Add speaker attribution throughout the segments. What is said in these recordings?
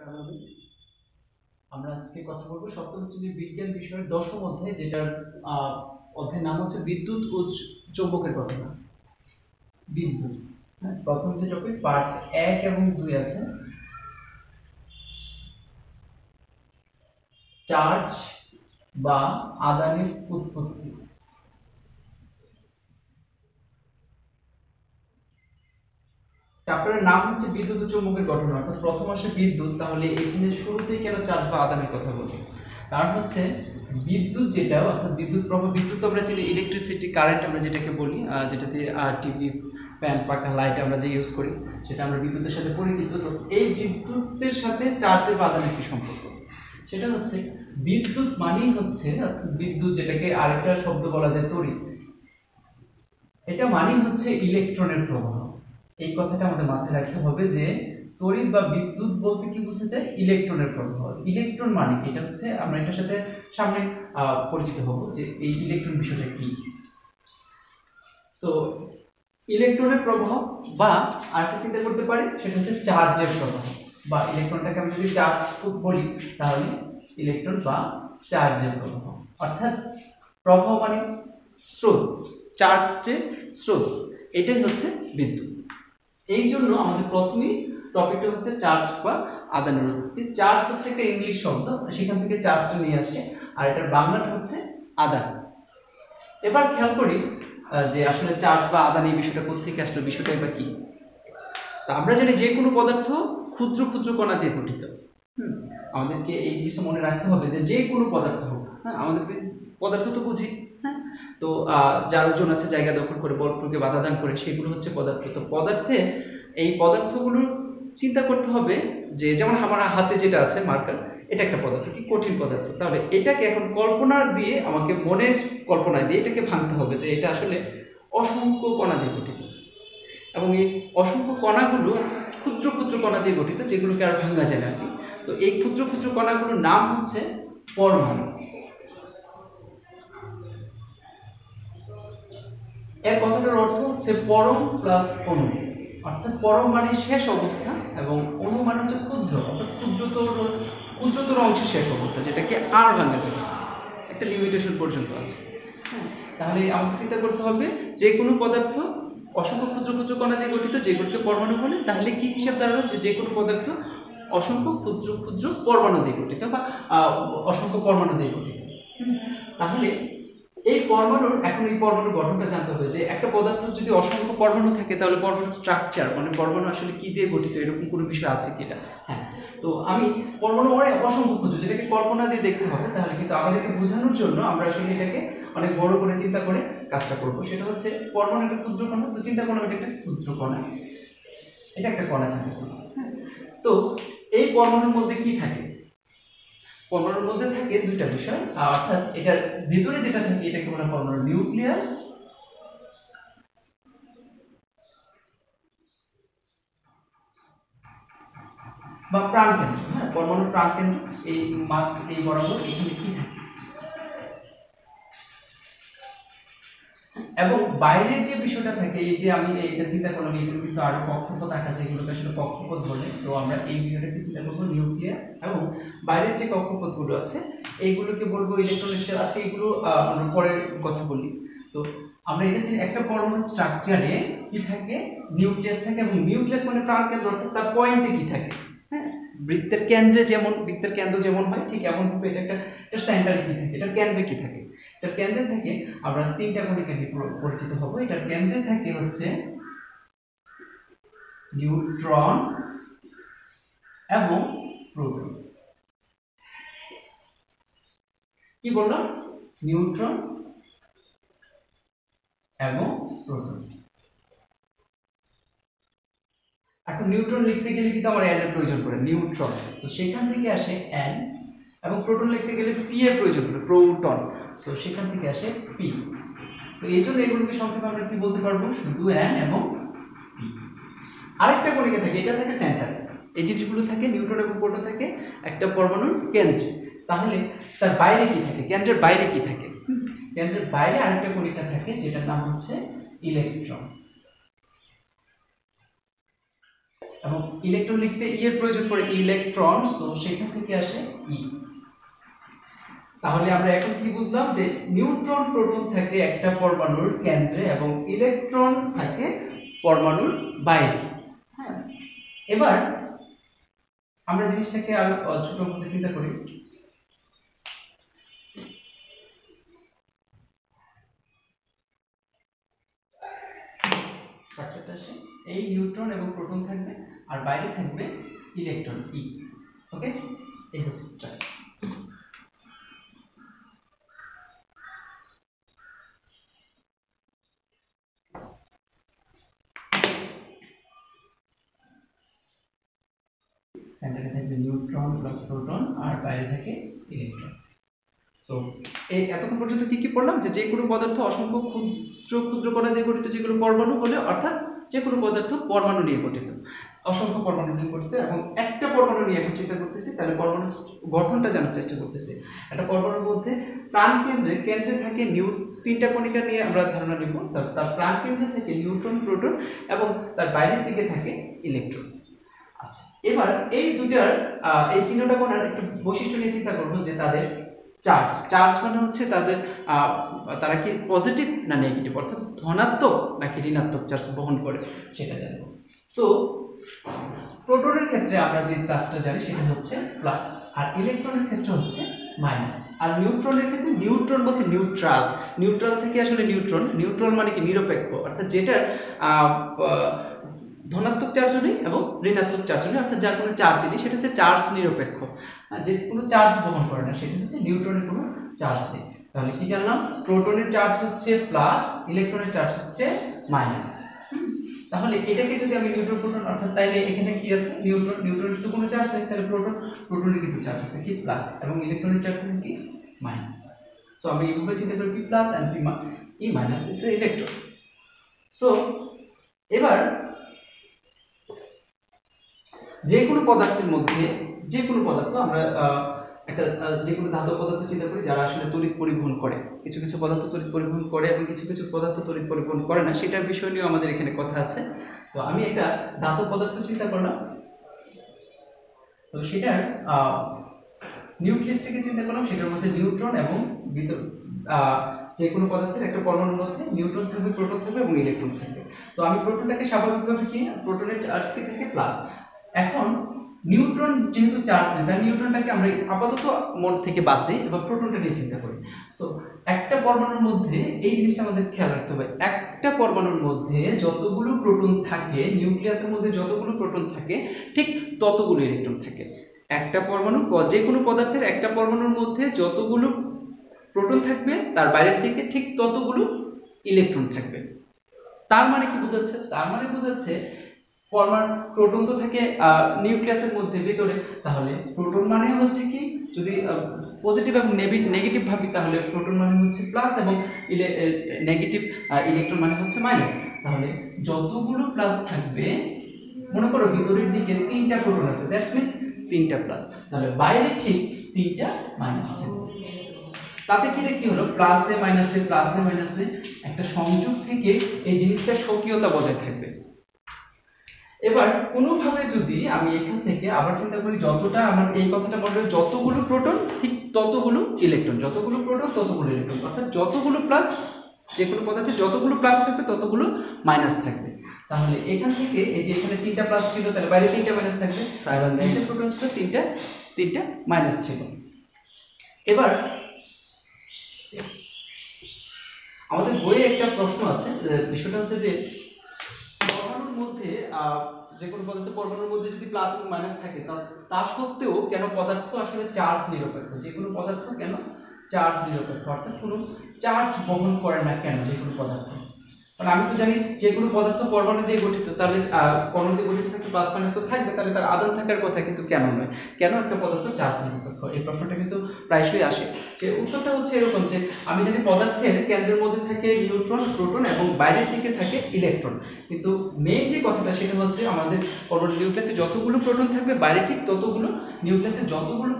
Speaker 1: আমাদের আমরা আজকে কথা বলবো সপ্তম শ্রেণীর বিজ্ঞান বিষয়ের দশম অধ্যায়, যেটার অধ্যায়ের নাম হচ্ছে বিদ্যুৎ ও চৌম্বকের ঘটনা। বিদ্যুৎ, প্রথম যে টপিক পার্ট 1 এবং 2 আছে, চার্জ বা আদানের উৎপত্তি। চ্যাপ্টারের নাম হচ্ছে বিদ্যুৎ ও চৌম্বকের ঘটনা, অর্থাৎ প্রথম আসে বিদ্যুৎ। তাহলে এখানে শুরুতেই কেন চার্জ বা আদানের কথা বলবো? কারণ হচ্ছে বিদ্যুৎ যেটা, অর্থাৎ বিদ্যুৎ প্রবাহ, বিদ্যুৎ আমরা চিনি ইলেকট্রিসিটি কারেন্ট আমরা যেটাকে বলি, যেটাতে টিভি, ফ্যান, পাখা, লাইট আমরা যে ইউজ করি, সেটা আমরা বিদ্যুতের সাথে পরিচিত। তো এই বিদ্যুতের সাথে চার্জের বা আদানের কি সম্পর্ক? সেটা হচ্ছে বিদ্যুৎ মানেই হচ্ছে, বিদ্যুৎ যেটাকে আরেকটা শব্দ বলা যায় তড়িৎ, এটা মানেই হচ্ছে ইলেকট্রনের প্রবাহ। এই কথাটা আমাদের মাথায় রাখতে হবে যে তড়িৎ বা বিদ্যুৎ বলতে কি বোঝা যায়? ইলেকট্রনের প্রবাহ। ইলেকট্রন মানে কি? এটা হচ্ছে, আমরা এটার সাথে সামনে পরিচিত হব যে এই ইলেকট্রন বিষয়টা কি। সো ইলেকট্রনের প্রবাহ, বা আরেকটা চিন্তা করতে পারি, সেটা হচ্ছে চার্জের প্রবাহ, বা ইলেকট্রনটাকে আমি যদি চার্জ বলি তাহলে ইলেকট্রন বা চার্জের প্রবাহ। অর্থাৎ প্রবাহ মানে স্রোত, চার্জ যে স্রোত, এটাই হচ্ছে বিদ্যুৎ। এই জন্য আমাদের প্রথমেই টপিকটা হচ্ছে চার্জ বা আদানের উৎপত্তি। চার্জ হচ্ছে একটা ইংলিশ শব্দ, সেখান থেকে চার্জটা নিয়ে আসছে, আর এটার বাংলাটা হচ্ছে আদান। এবার খেয়াল করি যে আসলে চার্জ বা আদান এই বিষয়টা কোথেকে আসলো, বিষয়টা এবার কি। তা আমরা জানি যে কোনো পদার্থ ক্ষুদ্র ক্ষুদ্র কণা দিয়ে গঠিত। আমাদেরকে এই জিনিসটা মনে রাখতে হবে যে যে কোনো পদার্থ হোক, হ্যাঁ, আমাদের পদার্থ তো বুঝি, হ্যাঁ, তো যার ওজন আছে, জায়গা দখল করে, বল প্রয়োগে বাধা দান করে, সেগুলো হচ্ছে পদার্থ। তো পদার্থে এই পদার্থগুলো চিন্তা করতে হবে যে, যেমন আমার হাতে যেটা আছে মার্কার, এটা একটা পদার্থ, কি কঠিন পদার্থ। তাহলে এটাকে এখন কল্পনা দিয়ে, আমাকে মনের কল্পনা দিয়ে এটাকে ভাঙতে হবে যে এটা আসলে অসংখ্য কণা দিয়ে গঠিত, এবং এই অসংখ্য কণাগুলো ক্ষুদ্র ক্ষুদ্র কণা দিয়ে গঠিত, যেগুলোকে আর ভাঙা যায় না। তো এই ক্ষুদ্র ক্ষুদ্র কণাগুলোর নাম হচ্ছে পরমাণু। এর কথাটার অর্থ হচ্ছে পরম প্লাস অণু, অর্থাৎ পরম মানে শেষ অবস্থা, এবং অণু মানে হচ্ছে ক্ষুদ্র, অর্থাৎ ক্ষুদ্রতর অংশের শেষ অবস্থা, যেটাকে আর ভাঙা যাবে, একটা লিমিটেশন পর্যন্ত আছে। হ্যাঁ, তাহলে আমাকে চিন্তা করতে হবে যে কোনো পদার্থ অসংখ্য ক্ষুদ্র ক্ষুদ্র কণা দিয়ে গঠিত, যেগুলোকে পরমাণু বলে। তাহলে কি হিসাব দাঁড়াচ্ছে? যে কোনো পদার্থ অসংখ্য ক্ষুদ্র ক্ষুদ্র পরমাণু দিয়ে গঠিত, বা অসংখ্য পরমাণু দিয়ে গঠিত। তাহলে এই পরমাণুর, এখন এই পরমাণুর গঠনটা জানতে হবে যে একটা পদার্থ যদি অসংখ্য পরমাণু থাকে, তাহলে পরমাণুর স্ট্রাকচার মানে পরমাণু আসলে কি দিয়ে গঠিত, এরকম কোনো বিষয় আছে কিনা। হ্যাঁ, তো আমি পরমাণু মানে অসংখ্য ক্ষুদ্র, যেটাকে কল্পনা দিয়ে দেখতে হবে। তাহলে কিন্তু আমাদেরকে বোঝানোর জন্য আমরা আসলে এটাকে অনেক বড় করে চিন্তা করে কাজটা করবো। সেটা হচ্ছে পরমাণু একটা ক্ষুদ্র কণা, তো চিন্তা করলাম এটা একটা ক্ষুদ্র কণা, এটা একটা কণা চিন্তা করলাম। হ্যাঁ, তো এই পরমাণুর মধ্যে কি থাকে? পরমাণুর মধ্যে থাকে দুইটা বিষয়, অর্থাৎ এটার ভিতরে যেটা থাকে এটাকে বলা পরমাণুর নিউক্লিয়াস, বা প্রাণকেন্দ্র। হ্যাঁ, পরমাণুর প্রাণকেন্দ্র, এই মাছ এই বরাবর এখানে কি থাকে, এবং বাইরের যে বিষয়টা থাকে, এই যে আমি এটা চিন্তা করলাম, এগুলো কিন্তু আরো কক্ষপথ আঁকা যায়, এগুলোকে আসলে কক্ষপথ বলে। তো আমরা এই বিষয়টাকে চিন্তা করবো নিউক্লিয়াস, এবং বাইরের যে কক্ষপথগুলো আছে এইগুলোকে বলবো ইলেকট্রন শেল আছে। এগুলো আমরা পরে কথা বলি। তো আমরা এটা চিনি, একটা পরমাণুর স্ট্রাকচারে কি থাকে? নিউক্লিয়াস থাকে, এবং নিউক্লিয়াস মানে প্রাণকেন্দ্র, অর্থাৎ তার পয়েন্টে কি থাকে। হ্যাঁ, বৃত্তের কেন্দ্রে যেমন, বৃত্তের কেন্দ্র যেমন হয়, ঠিক এমন ভাবে এটা একটা, এটার সেন্টারে কি থাকে, এটার কেন্দ্রে কি থাকে। এটার কেন্দ্রে থাকে, আমরা তিনটা কণিকা নিয়ে পরিচিত হব। এটার কেন্দ্রে থাকে হচ্ছে নিউট্রন এবং প্রোটন। কি বললাম? নিউট্রন এবং প্রোটন। এখন নিউট্রন লিখতে গেলে কিন্তু আমার এন এর প্রয়োজন পড়ে, নিউট্রন, তো সেখান থেকে আসে এন, এবং প্রোটন লিখতে গেলে পি এর প্রয়োজন পড়ে, প্রোটন, তো সেখান থেকে আসে পি। তো এই জন্য এগুলোকে সংক্ষেপে আমরা কি বলতে পারবো? শুধু এন এবং পি। আরেকটা কণিকা থাকে, এটা থাকে সেন্টারে। এই জিনিসগুলো থাকে, নিউট্রন এবং প্রোটন থাকে একটা পরমাণুর কেন্দ্রে। তাহলে তার বাইরে কি থাকে? কেন্দ্রের বাইরে কি থাকে? কেন্দ্রের বাইরে আরেকটা কণিকা থাকে, যেটার নাম হচ্ছে ইলেকট্রন। এবং ইলেকট্রন লিখতে ই এর প্রয়োজন পড়ে, ইলেকট্রন, তো সেখান থেকে আসে ই। তাহলে আমরা এখন কি বুঝলাম যে নিউট্রন প্রোটন থাকে একটা পরমাণুর কেন্দ্রে এবং ইলেকট্রন থাকে পরমাণুর বাইরে। হ্যাঁ, এবার আমরা জিনিসটাকে আরো ছোট করে চিন্তা করি। স্ট্রাকচারটা আসে, এই নিউট্রন এবং প্রোটন থাকবে আর বাইরে থাকবে ইলেকট্রন ই। ওকে, এই হচ্ছে স্ট্রাকচার। সেন্টারে থাকবে নিউট্রন প্লাস প্রোটন আর বাইরে থাকে ইলেকট্রন। সো এই এতক্ষণ পর্যন্ত কি কি পড়লাম, যে কোনো পদার্থ অসংখ্য ক্ষুদ্র ক্ষুদ্র কণা দিয়ে গঠিত, যেগুলো পরমাণু বলে, অর্থাৎ যে কোনো পদার্থ পরমাণু নিয়ে গঠিত, অসংখ্য পরমাণু নিয়ে গঠিত। এবং একটা পরমাণু নিয়ে এখন চিন্তা করতেছি, তাহলে পরমাণু গঠনটা জানার চেষ্টা করতেছি। একটা পরমাণুর মধ্যে প্রাণ কেন্দ্রে থাকে তিনটা কণিকা নিয়ে আমরা ধারণা নিব। তার প্রাণ কেন্দ্রে থাকে নিউট্রন, প্রোটন এবং তার বাইরের দিকে থাকে ইলেকট্রন। আচ্ছা, এবার এই দুটার এই তিনটা কণার একটা বৈশিষ্ট্য নিয়ে চিন্তা করবো, যে তাদের চার্জ মানে হচ্ছে তারা কি পজিটিভ না নেগেটিভ, অর্থাৎ ধনাত্মক নাকি ঋণাত্মক চার্জ বহন করে, সেটা জানবো। তো প্রোটনের ক্ষেত্রে আমরা যে চার্জটা জানি সেটা হচ্ছে প্লাস, আর ইলেকট্রনের ক্ষেত্রে হচ্ছে মাইনাস। আর নিউট্রনের ক্ষেত্রে, নিউট্রন বলতে নিউট্রাল থেকে আসলে নিউট্রন মানে কি নিরপেক্ষ, অর্থাৎ যেটার ধনাত্মক চার্জও নেই এবং ঋণাত্মক চার্জও নেই, অর্থাৎ যার কোনো চার্জই নেই, সেটা হচ্ছে চার্জ নিরপেক্ষ। যে কোনো চার্জ বহন করে না, সেটা হচ্ছে নিউট্রনের কোনো চার্জ নেই। তাহলে কি জানলাম, প্রোটনের চার্জ হচ্ছে প্লাস, ইলেকট্রনের চার্জ হচ্ছে মাইনাস। তাহলে এটাকে যদি আমি নিউট্রন প্রোটন, অর্থাৎ তাইলে এখানে কি আছে, নিউট্রনের তো কোনো চার্জ নেই, তাহলে প্রোটনের কিন্তু চার্জ আছে কি প্লাস, এবং ইলেকট্রনের চার্জ আছে কি মাইনাস। সো আমি এইভাবে চিন্তা করি, P plus and E minus is electron. So এবার যে কোনো পদার্থের মধ্যে, যে কোনো পদার্থ, আমরা একটা যে কোনো ধাতব পদার্থ চিন্তা করি যারা আসলে তড়িৎ পরিবহন করে, কিছু কিছু পদার্থ তড়িৎ পরিবহন করে এবং কিছু কিছু পদার্থ তড়িৎ পরিবহন করে না, সেটার বিষয় নিয়েও আমাদের এখানে কথা আছে। তো আমি একটা ধাতব পদার্থ চিন্তা করলাম, তো সেটার নিউক্লিয়াসটাকে চিন্তা করলাম, সেটার মধ্যে নিউট্রন এবং যে কোনো পদার্থের একটা পরমাণুর মধ্যে নিউট্রন থাকবে, প্রোটন থাকবে এবং ইলেকট্রন থাকবে। তো আমি প্রোটনটাকে স্বাভাবিকভাবে কি, প্রোটনের চার্জ কি থাকে প্লাস। এখন নিউট্রন যেহেতু চার্জ নেই, তাই নিউট্রনটাকে আমরা আপাতত মোড থেকে বাদ দিই, এবার প্রোটনটা নিয়ে চিন্তা করি। সো একটা পরমাণুর মধ্যে এই জিনিসটা আমাদের খেয়াল রাখতে হবে, একটা পরমাণুর মধ্যে যতগুলো প্রোটন থাকে, নিউক্লিয়াসের মধ্যে যতগুলো প্রোটন থাকে, ঠিক ততগুলো ইলেকট্রন থাকে। একটা পরমাণু, যে কোনো পদার্থের একটা পরমাণুর মধ্যে যতগুলো প্রোটন থাকবে, তার বাইরের দিকে ঠিক ততগুলো ইলেকট্রন থাকবে। তার মানে কি বোঝাচ্ছে, তার মানে বোঝাচ্ছে প্রোটন তো থাকে নিউক্লিয়াসের মধ্যে ভিতরে, তাহলে প্রোটন মানে হচ্ছে কি, যদি পজিটিভ এবং নেগেটিভ ভাবি, তাহলে প্রোটন মানে হচ্ছে প্লাস এবং নেগেটিভ ইলেকট্রন মানে হচ্ছে মাইনাস। তাহলে যতগুলো প্লাস থাকবে, মনে করো ভিতরের দিকে 3টা প্রোটন আছে, দ্যাটস মিন 3টা প্লাস, তাহলে বাইরে ঠিক 3টা মাইনাস থাকবে। তাতে কি হলো, প্লাসে মাইনাসে একটা সংযোগ থেকে এই জিনিসটা স্বকীয়তা বজায় থাকবে। এবার কোনোভাবে যদি আমি এখান থেকে আবার চিন্তা করি, যতটা আমার এই কথাটা বলবে, যতগুলো প্রোটন ঠিক ততগুলো ইলেকট্রন, যতগুলো প্রোটন ততগুলো ইলেকট্রন, অর্থাৎ যতগুলো প্লাস, যে কোনো পদার্থে যতগুলো প্লাস থাকবে ততগুলো মাইনাস থাকবে। তাহলে এখান থেকে এই যে এখানে 3টা প্লাস ছিল, তাহলে বাইরে 3টা মাইনাস থাকবে, 3টা প্রোটন ছিল, 3টা মাইনাস ছিল। এবার আমাদের বইয়ে একটা প্রশ্ন আছে, বিষয়টা হচ্ছে যে পরমাণুর মধ্যে, যে কোনো পদার্থ পরমাণুর মধ্যে যদি প্লাস এবং মাইনাস থাকে, তা সত্ত্বেও কেন পদার্থ আসলে চার্জ নিরপেক্ষ, যে কোনো পদার্থ কেন চার্জ নিরপেক্ষ, অর্থাৎ কোনো চার্জ বহন করে না কেন যে কোনো পদার্থ। কারণ আমি তো জানি যে কোনো পদার্থ পরমাণু দিয়ে গঠিত, তাহলে পরমাণু দিয়ে গঠিত থাকলে প্লাস মাইনাস তো থাকবে, তাহলে তার আদান থাকার কথা, কিন্তু কেন নয়, কেন একটা পদার্থ চার্জ নিরপেক্ষ, এই প্রশ্নটা কিন্তু প্রায়শই আসে। উত্তরটা হচ্ছে এরকম, যে আমি জানি পদার্থের কেন্দ্রের মধ্যে থাকে নিউট্রন, প্রোটন এবং বাইরের দিকে থাকে ইলেকট্রন, কিন্তু মেইন যে কথাটা সেটা হচ্ছে আমাদের পরমাণু নিউক্লিয়াসে যতগুলো প্রোটন থাকবে, বাইরে ঠিক ততগুলো, নিউক্লিয়াসে যতগুলো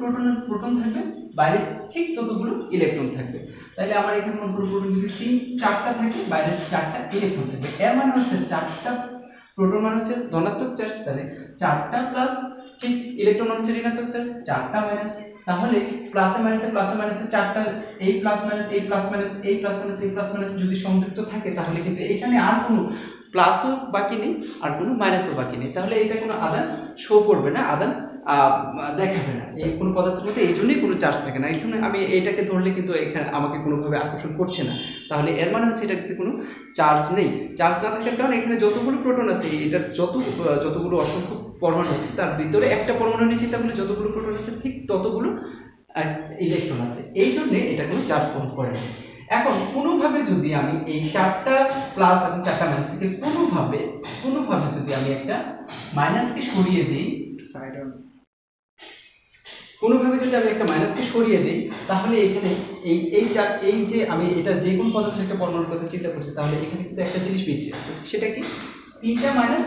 Speaker 1: প্রোটন থাকবে, বাইরে ঠিক ততগুলো ইলেকট্রন থাকবে। তাহলে আমার এখানে মনে করো প্রোটন যদি 4টা থাকে, বাইরে 4টা ইলেকট্রন থাকবে, এর মানে হচ্ছে 4টা প্রোটন মানে হচ্ছে ধনাত্মক চার্জ, তাহলে 4টা প্লাস, ঠিক ইলেকট্রন মানে হচ্ছে ঋণাত্মক চার্জ, 4টা মাইনাস। তাহলে প্লাসে মাইনাসে 4টা, এই প্লাস মাইনাস এই প্লাস মাইনাস এই প্লাস মাইনাস এই প্লাস মাইনাস যদি সংযুক্ত থাকে তাহলে কিন্তু এখানে আর কোনো প্লাসও বাকি নেই আর কোনো মাইনাসও বাকি নেই, তাহলে এটা কোনো আদান শো করবে না, আদান দেখাবে না এই কোনো পদার্থের মধ্যে, এই জন্যই কোনো চার্জ থাকে না। এখানে আমি এইটাকে ধরলে কিন্তু এখানে আমাকে কোনোভাবে আকর্ষণ করছে না, তাহলে এর মানে হচ্ছে এটাতে কোনো চার্জ নেই। চার্জ না থাকার কারণে এখানে যতগুলো প্রোটন আছে, এটা যতগুলো অসংখ্য পরমাণু আছে তার ভিতরে একটা পরমাণু নিয়ে চিন্তা করলে যতগুলো প্রোটন আছে ঠিক ততগুলো ইলেকট্রন আছে, এই জন্যে এটা কোনো চার্জ বহন করে না। এখন কোনোভাবে যদি আমি এই 4টা প্লাস এবং 4টা মাইনাস থেকে কোনোভাবে যদি আমি একটা মাইনাসকে সরিয়ে দিই, কোনোভাবে যদি আমি একটা মাইনাসকে সরিয়ে দিই, তাহলে এখানে এই যে আমি এটা যে কোনো পদার্থের একটা পরমাণুর কথা চিন্তা করছি, তাহলে এখানে কিন্তু একটা জিনিস বেশি আছে, সেটা কি 3টা মাইনাস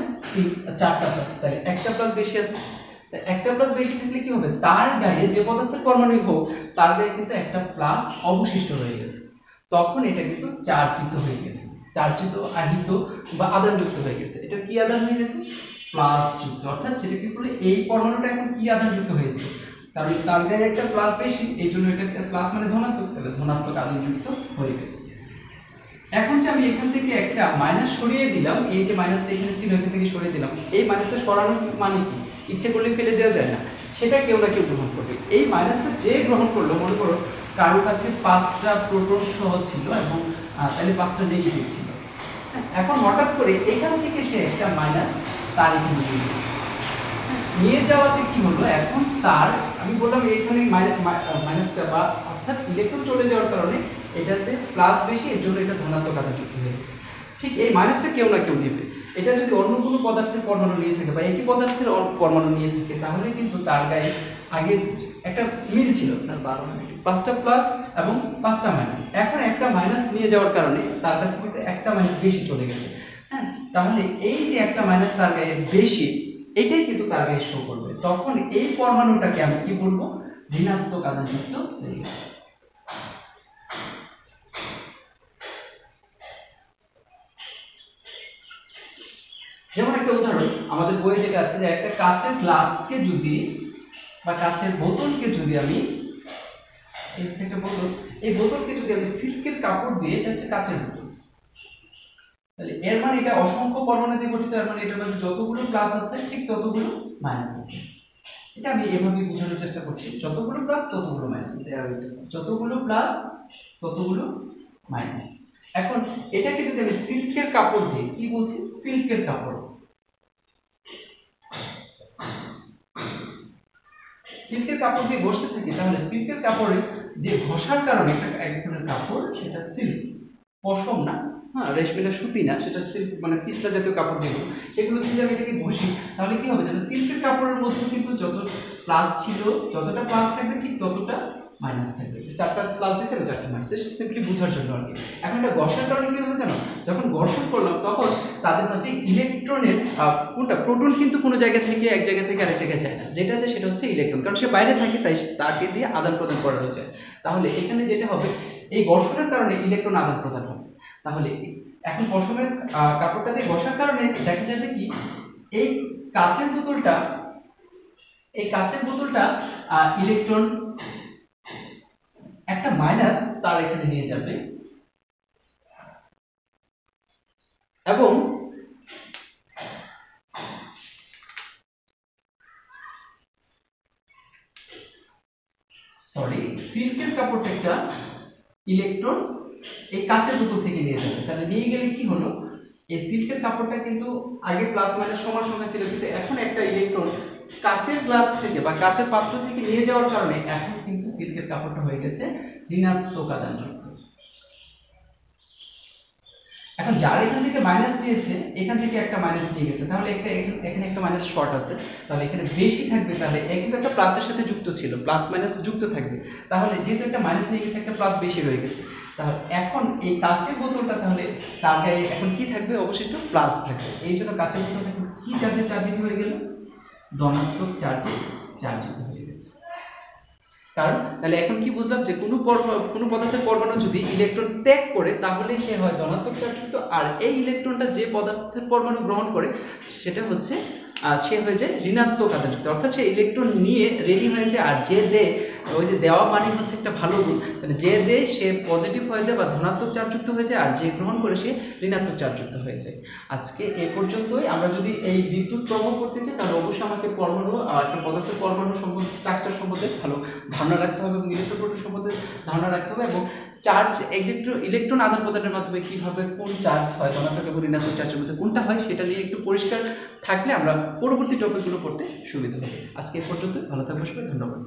Speaker 1: 4টা প্লাস, তাহলে একটা প্লাস বেশি আছে। একটা প্লাস বেশি থাকলে কি হবে, তার গায়ে যে পদার্থের পরমাণুই হোক তার গায়ে কিন্তু একটা প্লাস অবশিষ্ট রয়ে গেছে, তখন এটা কিন্তু চার্জিত হয়ে গেছে, চার্জিত আহিত বা আদানযুক্ত হয়ে গেছে। এটা কি আদান হয়ে গেছে, প্লাস যুক্ত, অর্থাৎ সেটা কি বলে এই পরমাণুটা এখন কি আদানযুক্ত হয়েছে, কারণ তার গায়ে একটা প্লাস বেশি, এই জন্য এটা প্লাস মানে ধনাত্মক, তাহলে ধনাত্মক আদানযুক্ত হয়ে গেছে। এখন যে আমি এখান থেকে একটা মাইনাস সরিয়ে দিলাম, এই যে মাইনাসটা এখানে ছিল এখান থেকে সরিয়ে দিলাম, এই মাইনাসটা সরানোর মানে কি, ইচ্ছে করলে ফেলে দেওয়া যায় না, সেটা কেউ না কেউ গ্রহণ করবে। এই মাইনাসটা যে গ্রহণ করলো, মনে করো কারোর কাছে 5টা প্রোটন সহ ছিল এবং তাহলে 5টা নেগেটিভ ছিল, এখন হঠাৎ করে এখান থেকে সে একটা মাইনাস তার এখানে নিয়ে যাওয়াতে কি হলো, এখন তার আমি বললাম এখানে মাইনাসটা বা অর্থাৎ ইলেকট্রন চলে যাওয়ার কারণে এটাতে প্লাস বেশি, এর জন্য এটা ধনাত্মক আধান যুক্ত হয়ে গেছে। ঠিক এই মাইনাসটা কেউ না কেউ নেবে, এটা যদি অন্য কোনো পদার্থের পরমাণু নিয়ে থাকে বা একই পদার্থের পরমাণু নিয়ে থাকে, তাহলে কিন্তু তার গায়ে আগে একটা মিল ছিল, 5টা প্লাস এবং 5টা মাইনাস, এখন একটা মাইনাস নিয়ে যাওয়ার কারণে তার কাছে কিন্তু একটা মাইনাস বেশি চলে গেছে। হ্যাঁ, তাহলে এই যে একটা মাইনাস তার গায়ে বেশি, এটাই কিন্তু তার গায়ে শো করবে, তখন এই পরমাণুটাকে আমি কি বলবো, ঋণাত্মক আধানযুক্ত হয়ে গেছে। যেমন একটা উদাহরণ আমাদের বইয়ে যেটা আছে, যে একটা কাঁচের গ্লাসকে যদি বা কাঁচের বোতলকে যদি আমি, একটা বোতল, এই বোতলকে যদি আমি সিল্কের কাপড় দিয়ে, এটা হচ্ছে কাঁচের বোতল, তাহলে এর মানে এটা অসংখ্য পরমাণু দিয়ে গঠিত, এর মানে এটার মধ্যে যতগুলো প্লাস আছে ঠিক ততগুলো মাইনাস আছে। এটা আমি এভাবে বোঝানোর চেষ্টা করছি, যতগুলো প্লাস ততগুলো মাইনাস, যতগুলো প্লাস ততগুলো মাইনাস। এখন এটাকে যদি আমি সিল্কের কাপড় দিয়ে, কি বলছি, সিল্কের কাপড়, সিল্কের কাপড় দিয়ে ঘষতে থাকি, তাহলে সিল্কের কাপড়ে যে ঘষার কারণে একটা এক ধরনের কাপড়, সেটা সিল্ক, পশম না, হ্যাঁ রেশমিটা সুতি না, সেটা সিল্ক মানে পিছলা জাতীয় কাপড় যেগুলো, সেগুলো দিয়ে আমি এটাকে ঘষি, তাহলে কি হবে, যেন সিল্কের কাপড়ের মধ্যে কিন্তু যত প্লাস ছিল, যতটা প্লাস থাকবে ঠিক ততটা মাইনাস থাকবে, 4টা প্লাস দিয়েছে 4টা মাইনাস, সিম্পলি বোঝার জন্য আর কি। এখন এটা ঘষার কারণে কি হবে জানো, যখন ঘর্ষণ করলাম তখন তাদের মাঝে ইলেকট্রনের কোনটা, প্রোটন কিন্তু কোনো জায়গা থেকে এক জায়গা থেকে আরেক জায়গায় যায় না, যেটা আছে সেটা হচ্ছে ইলেকট্রন, কারণ সে বাইরে থাকে তাই তাকে দিয়ে আদান প্রদান করানো যায়। তাহলে এখানে যেটা হবে, এই ঘর্ষণের কারণে ইলেকট্রন আদান প্রদান হবে। তাহলে এখন পশমের কাপড়টা দিয়ে ঘষার কারণে দেখা যাবে কি, এই কাচের বোতলটা ইলেকট্রন একটা মাইনাস তার এখানে নিয়ে যাবে, এবং সিল্কের কাপড়টা একটা ইলেকট্রন এই কাচের বোতল থেকে নিয়ে যাবে। তাহলে নিয়ে গেলে কি হলো, এই সিল্কের কাপড়টা কিন্তু আগে প্লাস মাইনাস সমান সংখ্যা ছিল, কিন্তু এখন একটা ইলেকট্রন কাচের গ্লাস থেকে বা কাচের পাত্র থেকে নিয়ে যাওয়ার কারণে এখন কিন্তু সিল্কের কাপড়টা হয়ে গেছে ঋণাত্মক আধানযুক্ত। এখন যার এখান থেকে মাইনাস নিয়েছে, এখান থেকে একটা মাইনাস নিয়ে গেছে, তাহলে এখানে একটা মাইনাস শর্ট আছে, তাহলে এখানে বেশি থাকবে, তাহলে কিন্তু একটা প্লাসের সাথে যুক্ত ছিল, প্লাস মাইনাস যুক্ত থাকবে, তাহলে যেহেতু একটা মাইনাস নিয়ে গেছে একটা প্লাস বেশি রয়ে গেছে, তাহলে এখন এই কাচের বোতলটা তাহলে তার গায়ে এখন কি থাকবে, অবশিষ্ট প্লাস থাকবে, এই জন্য কাচের বোতলটা এখন কি চার্জে চার্জিত হয়ে গেল, ধনাত্মক চার্জে চার্জিত হয়ে গেছে। কারণ তাহলে এখন কি বুঝলাম যে কোনো পদার্থের পরমাণু যদি ইলেকট্রন ত্যাগ করে তাহলে সে হয় ধনাত্মক চার্জযুক্ত, আর এই ইলেকট্রনটা যে পদার্থের পরমাণু গ্রহণ করে সেটা হচ্ছে সে হয়ে যায় ঋণাত্মক আধানযুক্ত, অর্থাৎ সে ইলেকট্রন নিয়ে রেডি হয়ে যায়। আর যে দেয়, ওই যে দেওয়া মানে হচ্ছে একটা ভালো গুণ, তাহলে যে দেয় সে পজিটিভ হয়ে যায় বা ধনাত্মক চার্জযুক্ত হয়ে যায়, আর যে গ্রহণ করে সে ঋণাত্মক চার্জযুক্ত হয়ে যায়। আজকে এ পর্যন্তই। আমরা যদি এই বিদ্যুৎ প্রবাহ করতে চাই তাহলে অবশ্যই আমাকে পরমাণু, একটা পদার্থের পরমাণু সম্বন্ধে, স্ট্রাকচার সম্বন্ধে ভালো ধারণা রাখতে হবে এবং ইলেকট্রন প্রোটন সম্বন্ধে ধারণা রাখতে হবে, এবং চার্জ ইলেকট্রন আদান প্রদানের মাধ্যমে কিভাবে কোন চার্জ হয়, ধনাত্মক এবং ঋণাত্মক চার্জের মধ্যে কোনটা হয় সেটা নিয়ে একটু পরিষ্কার থাকলে আমরা পরবর্তী টপিকগুলো পড়তে সুবিধা হবে। আজকে এ পর্যন্ত, ভালো থাকবো সবাই, ধন্যবাদ।